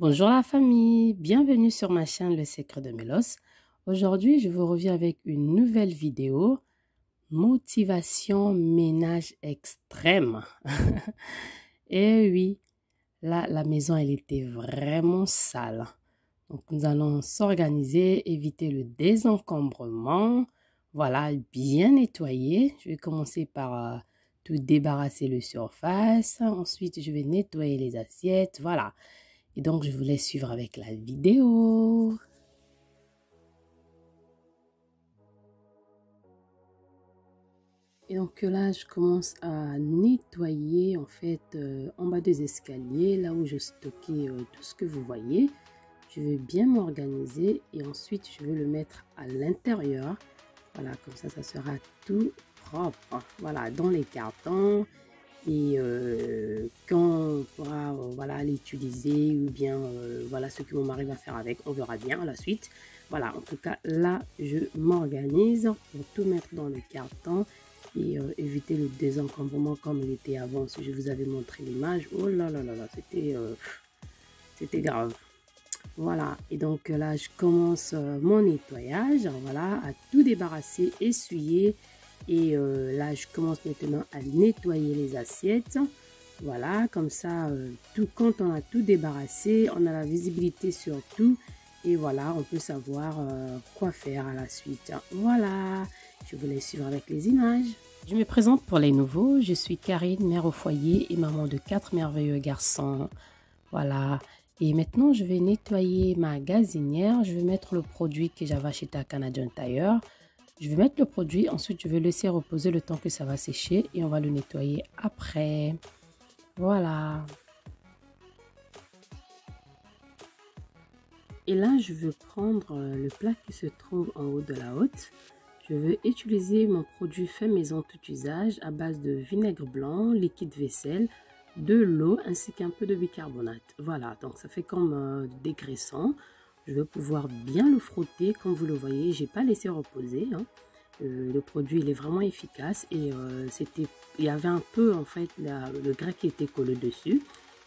Bonjour la famille, bienvenue sur ma chaîne Le Secret de Mélos. Aujourd'hui, je vous reviens avec une nouvelle vidéo, motivation ménage extrême. Et oui, là, la maison, elle était vraiment sale. Donc, nous allons s'organiser, éviter le désencombrement. Voilà, bien nettoyer. Je vais commencer par tout débarrasser le surface. Ensuite, je vais nettoyer les assiettes. Voilà. Et donc, je vous laisse suivre avec la vidéo. Et donc là, je commence à nettoyer en fait en bas des escaliers, là où je stockais tout ce que vous voyez. Je vais bien m'organiser et ensuite, je vais le mettre à l'intérieur. Voilà, comme ça sera tout propre. Voilà, dans les cartons. Et quand on pourra voilà, l'utiliser ou bien voilà ce que mon mari va faire avec, on verra bien à la suite. Voilà, en tout cas, là, je m'organise pour tout mettre dans le carton et éviter le désencombrement comme il était avant. Si je vous avais montré l'image, oh là là là là, c'était grave. Voilà, et donc là, je commence mon nettoyage, voilà, à tout débarrasser, essuyer. Et là, je commence maintenant à nettoyer les assiettes. Voilà, comme ça, quand on a tout débarrassé, on a la visibilité sur tout. Et voilà, on peut savoir quoi faire à la suite. Voilà, je vous laisse suivre avec les images. Je me présente pour les nouveaux. Je suis Karine, mère au foyer et maman de 4 merveilleux garçons. Voilà. Et maintenant, je vais nettoyer ma gazinière. Je vais mettre le produit que j'avais acheté à Canadian Tire. Je vais mettre le produit, ensuite je vais laisser reposer le temps que ça va sécher et on va le nettoyer après. Voilà. Et là, je veux prendre le plat qui se trouve en haut de la hotte. Je veux utiliser mon produit fait maison tout usage à base de vinaigre blanc, liquide vaisselle, de l'eau ainsi qu'un peu de bicarbonate. Voilà, donc ça fait comme dégraissant. Je vais pouvoir bien le frotter. Comme vous le voyez, j'ai pas laissé reposer. Le produit il est vraiment efficace et il y avait un peu en fait le gras qui était collé dessus,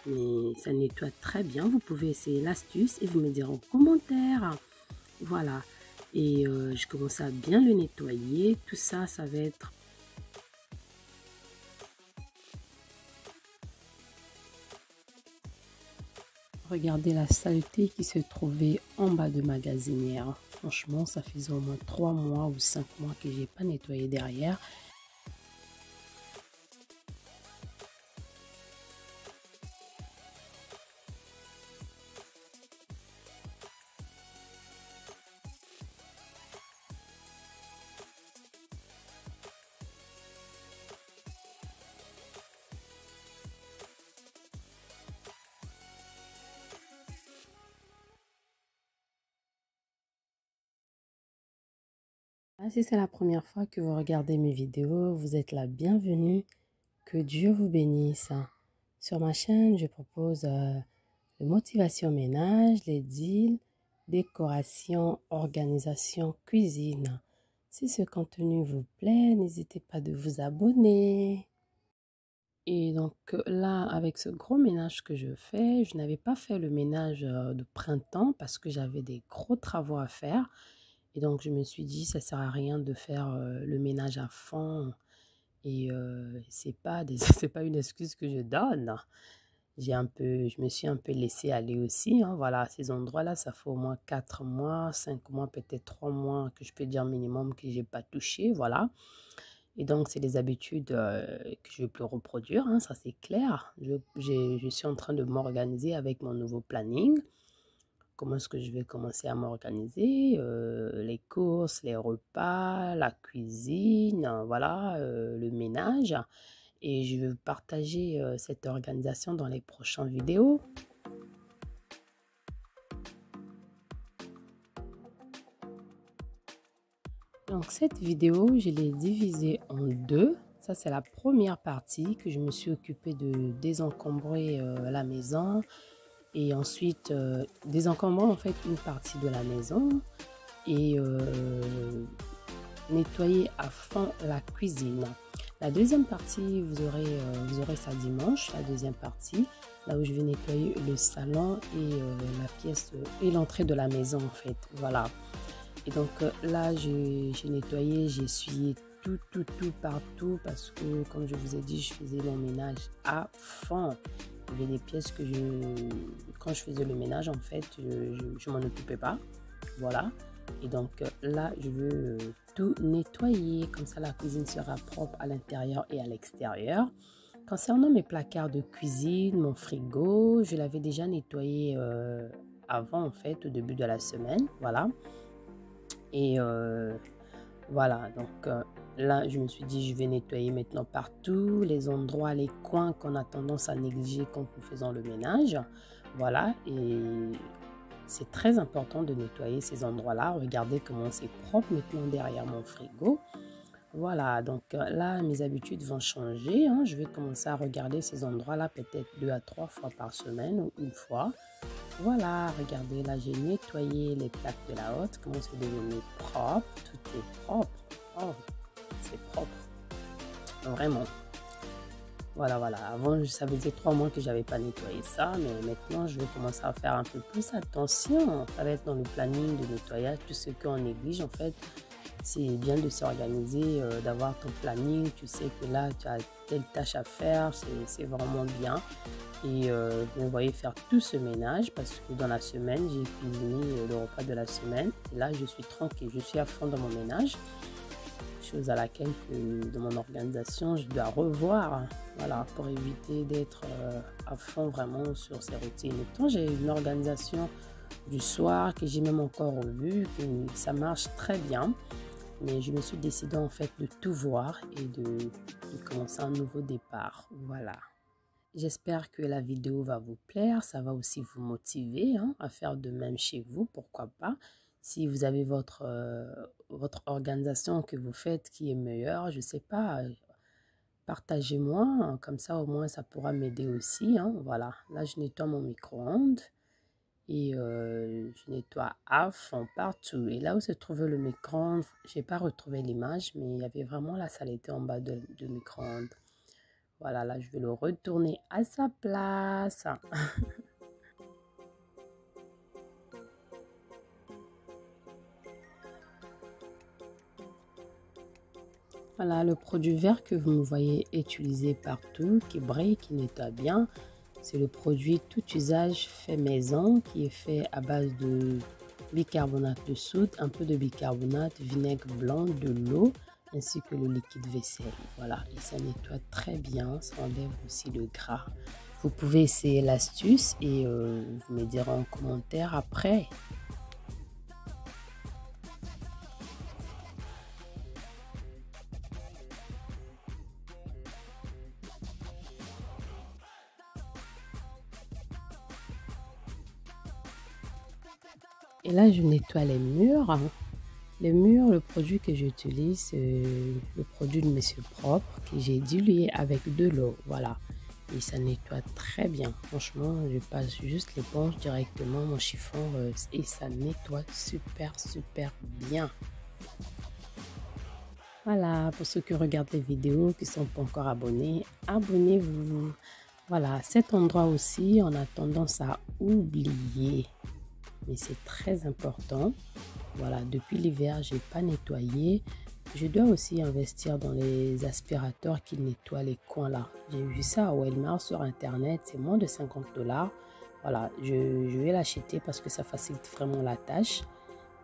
mais ça nettoie très bien. Vous pouvez essayer l'astuce et vous me direz en commentaire. Voilà, et je commence à bien le nettoyer. Tout ça, ça va être... Regardez la saleté qui se trouvait en bas de ma gazinière. Franchement, ça faisait au moins 3 mois ou 5 mois que j'ai pas nettoyé derrière. Si c'est la première fois que vous regardez mes vidéos, vous êtes la bienvenue. Que Dieu vous bénisse. Sur ma chaîne, je propose de motivation ménage, les deals, décoration, organisation, cuisine. Si ce contenu vous plaît, n'hésitez pas de vous abonner. Et donc là, avec ce gros ménage que je fais, je n'avais pas fait le ménage de printemps parce que j'avais des gros travaux à faire. Et donc je me suis dit, ça sert à rien de faire le ménage à fond. Et c'est pas une excuse que je donne. Je me suis un peu laissé aller aussi. Voilà, à ces endroits-là, ça fait au moins 4 mois, 5 mois, peut-être 3 mois que je peux dire minimum que j'ai pas touché. Voilà. Et donc, c'est des habitudes que je ne veux plus reproduire, ça c'est clair. Je suis en train de m'organiser avec mon nouveau planning. Comment est-ce que je vais commencer à m'organiser? Les courses, les repas, la cuisine, voilà, le ménage. Et je vais partager cette organisation dans les prochaines vidéos. Donc cette vidéo, je l'ai divisée en deux. Ça, c'est la première partie que je me suis occupée de désencombrer la maison. Et ensuite, désencombrer en fait une partie de la maison. Et nettoyer à fond la cuisine. La deuxième partie, vous aurez ça dimanche, la deuxième partie. là où je vais nettoyer le salon et la pièce et l'entrée de la maison en fait. Voilà. Et donc là, j'ai nettoyé, j'ai essuyé tout partout parce que, comme je vous ai dit, je faisais mon ménage à fond. Il y avait des pièces que quand je faisais le ménage, en fait, je m'en occupais pas. Voilà. Et donc là, je veux tout nettoyer. Comme ça, la cuisine sera propre à l'intérieur et à l'extérieur. Concernant mes placards de cuisine, mon frigo, je l'avais déjà nettoyé avant, en fait, au début de la semaine. Voilà. Et voilà, donc là, je me suis dit, je vais nettoyer maintenant partout, les endroits, les coins qu'on a tendance à négliger quand nous faisons le ménage. Voilà, et c'est très important de nettoyer ces endroits-là. Regardez comment c'est propre maintenant derrière mon frigo. Voilà, donc là, mes habitudes vont changer. Hein. Je vais commencer à regarder ces endroits-là peut-être 2 à 3 fois par semaine ou une fois. Voilà, regardez, là, j'ai nettoyé les plaques de la haute. Comment c'est devenu propre. Tout est propre. Oh, c'est propre. Vraiment. Voilà. Avant, ça faisait 3 mois que j'avais pas nettoyé ça. Mais maintenant, je vais commencer à faire un peu plus attention. Ça va être dans le planning de nettoyage. Tout ce qu'on néglige, en fait, c'est bien de s'organiser, d'avoir ton planning. Tu sais que là, tu as telle tâche à faire. C'est vraiment bien. Et vous voyez faire tout ce ménage parce que dans la semaine, j'ai cuisiné le repas de la semaine. Et là, je suis tranquille. Je suis à fond dans mon ménage. Chose à laquelle, dans mon organisation, je dois revoir. Voilà, pour éviter d'être à fond vraiment sur ces routines. Et tant j'ai une organisation du soir que j'ai même encore revue, que ça marche très bien. Mais je me suis décidée en fait de tout voir et de commencer un nouveau départ. Voilà. J'espère que la vidéo va vous plaire. Ça va aussi vous motiver à faire de même chez vous. Pourquoi pas. Si vous avez votre organisation que vous faites qui est meilleure, je ne sais pas, partagez-moi. Comme ça, au moins, ça pourra m'aider aussi. Voilà. Là, je nettoie mon micro-ondes. Et je nettoie à fond partout. Et là où se trouvait le micro-ondes, je n'ai pas retrouvé l'image, mais il y avait vraiment la saleté en bas de micro-ondes. Voilà, là, je vais le retourner à sa place. Voilà, le produit vert que vous me voyez utiliser partout, qui brille, qui nettoie bien, c'est le produit tout usage fait maison, qui est fait à base de bicarbonate de soude, un peu de bicarbonate, vinaigre blanc, de l'eau, ainsi que le liquide vaisselle. Voilà, et ça nettoie très bien, ça enlève aussi le gras. Vous pouvez essayer l'astuce et vous me direz en commentaire après. Et là, je nettoie les murs. Les murs, le produit que j'utilise, c'est le produit de Monsieur Propre que j'ai dilué avec de l'eau. Voilà. Et ça nettoie très bien. Franchement, je passe juste l'éponge directement mon chiffon et ça nettoie super bien. Voilà, pour ceux qui regardent les vidéos, qui ne sont pas encore abonnés, abonnez-vous. Voilà, cet endroit aussi, on a tendance à oublier. Mais c'est très important. Voilà, depuis l'hiver, j'ai pas nettoyé. Je dois aussi investir dans les aspirateurs qui nettoient les coins là. J'ai vu ça à Walmart sur internet, c'est moins de 50 $. Voilà, je vais l'acheter parce que ça facilite vraiment la tâche.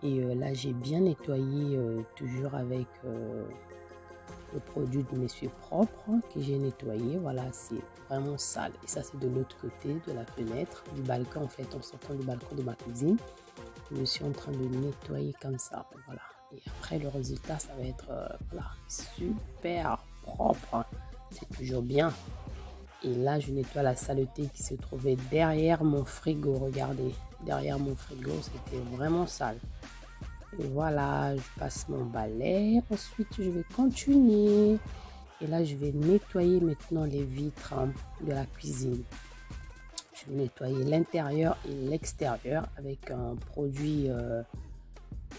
Et là, j'ai bien nettoyé toujours avec le produit de Monsieur Propre que j'ai nettoyé. Voilà, c'est vraiment sale. Et ça, c'est de l'autre côté de la fenêtre, du balcon en fait, en sortant du balcon de ma cuisine. Je suis en train de nettoyer comme ça. Voilà. Et après, le résultat, ça va être voilà, super propre. C'est toujours bien. Et là, je nettoie la saleté qui se trouvait derrière mon frigo. Regardez, derrière mon frigo, c'était vraiment sale. Et voilà, je passe mon balai. Ensuite, je vais continuer. Et là, je vais nettoyer maintenant les vitres de la cuisine. Je vais nettoyer l'intérieur et l'extérieur avec un produit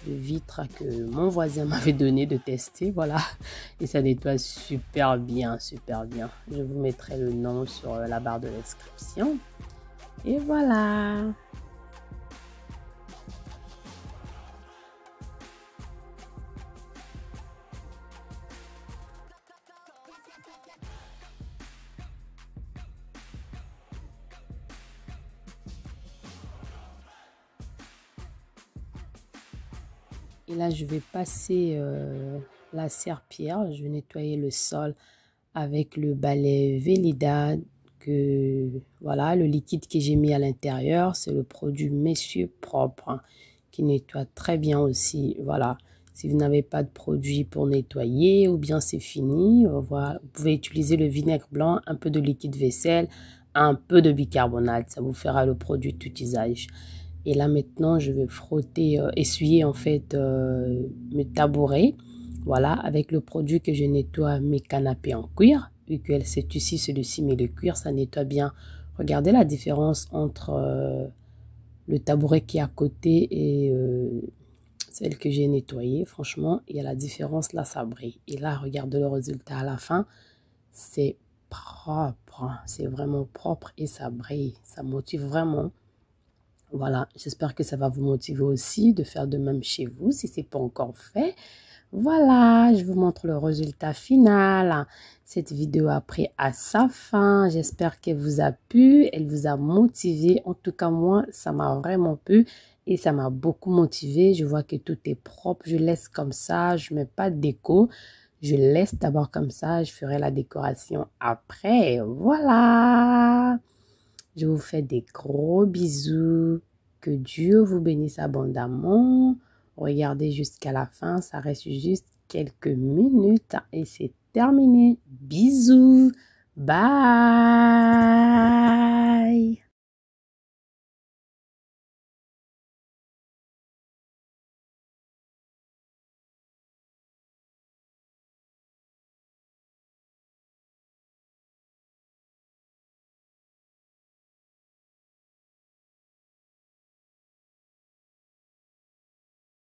vitre que mon voisin m'avait donné de tester, voilà. Et ça nettoie super bien, super bien. Je vous mettrai le nom sur la barre de description. Et voilà. Et là, je vais passer la serpillière. Je vais nettoyer le sol avec le balai Velida. Voilà, le liquide que j'ai mis à l'intérieur, c'est le produit Messieurs Propre, hein, qui nettoie très bien aussi. Voilà, si vous n'avez pas de produit pour nettoyer ou bien c'est fini, voilà, vous pouvez utiliser le vinaigre blanc, un peu de liquide vaisselle, un peu de bicarbonate. Ça vous fera le produit tout usage. Et là maintenant, je vais frotter, essuyer en fait mes tabourets. Voilà, avec le produit que je nettoie mes canapés en cuir. Vu que c'est ici, celui-ci, mais le cuir, ça nettoie bien. Regardez la différence entre le tabouret qui est à côté et celle que j'ai nettoyée. Franchement, il y a la différence, là, ça brille. Et là, regardez le résultat à la fin. C'est propre, c'est vraiment propre et ça brille. Ça motive vraiment. Voilà, j'espère que ça va vous motiver aussi de faire de même chez vous si ce n'est pas encore fait. Voilà, je vous montre le résultat final. Cette vidéo a pris à sa fin. J'espère qu'elle vous a plu, elle vous a motivé. En tout cas, moi, ça m'a vraiment plu et ça m'a beaucoup motivé. Je vois que tout est propre. Je laisse comme ça, je ne mets pas de déco. Je laisse d'abord comme ça, je ferai la décoration après. Voilà. Je vous fais des gros bisous. Que Dieu vous bénisse abondamment. Regardez jusqu'à la fin. Ça reste juste quelques minutes et c'est terminé. Bisous. Bye.